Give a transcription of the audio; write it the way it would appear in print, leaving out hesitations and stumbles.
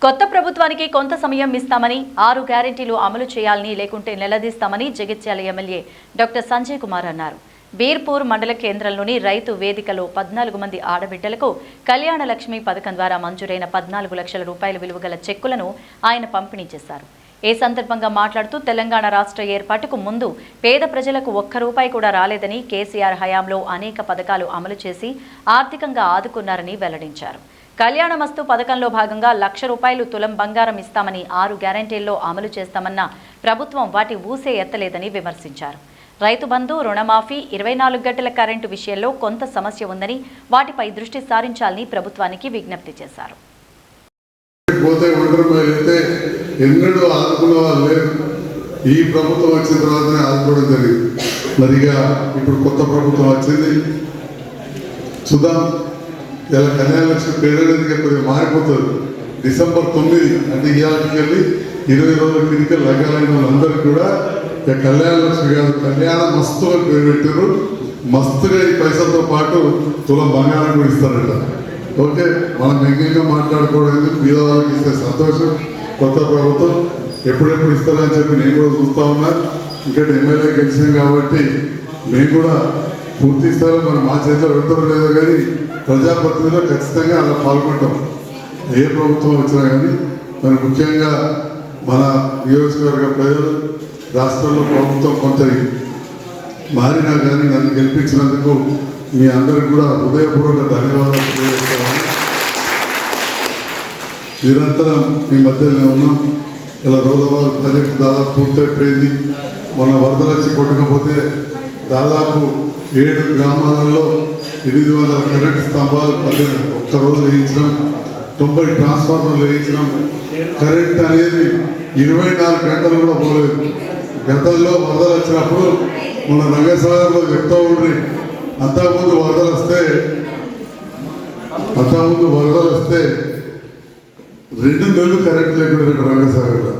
కొత్త ప్రభుత్వానికి కొంత సమయం ఇస్తామని 6 గ్యారెంటీలు అమలు చేయాలని లేకుంటే నిలదీస్తామని జగిత్యాల ఎమ్మెల్యే డాక్టర్ సంజయ్ కుమార్ అన్నారు. బీర్పూర్ మండల కేంద్రంలోని రైతు వేదికలో 14 మంది ఆడబిడ్డలకు కళ్యాణ లక్ష్మి పథకం ద్వారా మంజూరైన 14 లక్షల రూపాయల విలువ గల చెక్కులను ఆయన పంపిణీ చేశారు. ఈ సందర్భంగా మాట్లాడుతూ తెలంగాణ రాష్ట్ర ఏర్పాటుకు ముందు పేద ప్రజలకు ఒక్క రూపాయి కూడా రాలేదని, కేసీఆర్ హయాంలో అనేక పథకాలు అమలు చేసి ఆర్థికంగా ఆదుకున్నారని వెల్లడించారు. కళ్యాణమస్తు పథకంలో భాగంగా 1,00,000 రూపాయలు తులం బంగారం ఇస్తామని 6 గ్యారెంటీల్లో అమలు చేస్తామన్న ప్రభుత్వం వాటి ఊసే ఎత్తలేదని విమర్శించారు. రైతు బంధు, రుణమాఫీ, 24 గంటల కరెంటు విషయంలో కొంత సమస్య ఉందని వాటిపై దృష్టి సారించాలని ప్రభుత్వానికి విజ్ఞప్తి చేశారు. ఈ ప్రభుత్వం వచ్చిన తర్వాతనే ఆదుకోవడం జరిగింది. మరిగా ఇప్పుడు కొత్త ప్రభుత్వం వచ్చింది చూద్దాం. ఇలా కళ్యాణ లక్ష్మి పేదలకి కొద్దిగా మారిపోతుంది. డిసెంబర్ 9 అంటే ఇవాళకి వెళ్ళి 20 రోజుల కిందకి లగ్గాలైన వాళ్ళందరికీ కూడా కళ్యాణ లక్ష్మి కాదు కళ్యాణ మస్తు అని పేరు పెట్టారు. మస్తుగా ఈ పైసలతో పాటు తులం బంగారం కూడా ఇస్తారట. ఓకే, మనం వ్యంగ్యంగా మాట్లాడుకోవడం మీద వాళ్ళకి ఇస్తే సంతోషం. కొత్త ప్రభుత్వం ఎప్పుడెప్పుడు ఇస్తారని చెప్పి నేను కూడా చూస్తూ ఉన్నా. ఇంకా ఎమ్మెల్యే గెలిచాం కాబట్టి మేము కూడా పూర్తి స్థాయిలో మనం మా చేతిలో పెడతారో లేదో కానీ ప్రజాప్రతినిధిలో ఖచ్చితంగా అలా పాల్గొంటాం. ఏ ప్రభుత్వం వచ్చినా కానీ మరి ముఖ్యంగా మన నియోజకవర్గ ప్రజలు, రాష్ట్రంలో ప్రభుత్వం కొంత మారినా కానీ నన్ను గెలిపించినందుకు మీ అందరికి కూడా హృదయపూర్వక ధన్యవాదాలు తెలియజేస్తాను. నిరంతరం మీ మధ్యలో ఉన్నాం. ఇలా రోజువారీ ప్రాజెక్టు దాదాపు పూర్తయిపోయింది. మన వరదలు వచ్చి కొట్టకపోతే దాదాపు 7 గ్రామాలలో 800 కరెంట్ స్తంభాలు ఒక్కరోజు వేయించడం, 90 ట్రాన్స్ఫార్మర్లు వేయించడం. కరెంట్ అనేది 24 గంటలు కూడా పోలేదు. గతంలో వరదలు వచ్చినప్పుడు మన రంగసాగర్లో చెప్తూ ఉండి అంతకుముందు వరదలు వస్తే 2 నెలలు కరెంట్ లేకుండా రంగసాగర్లో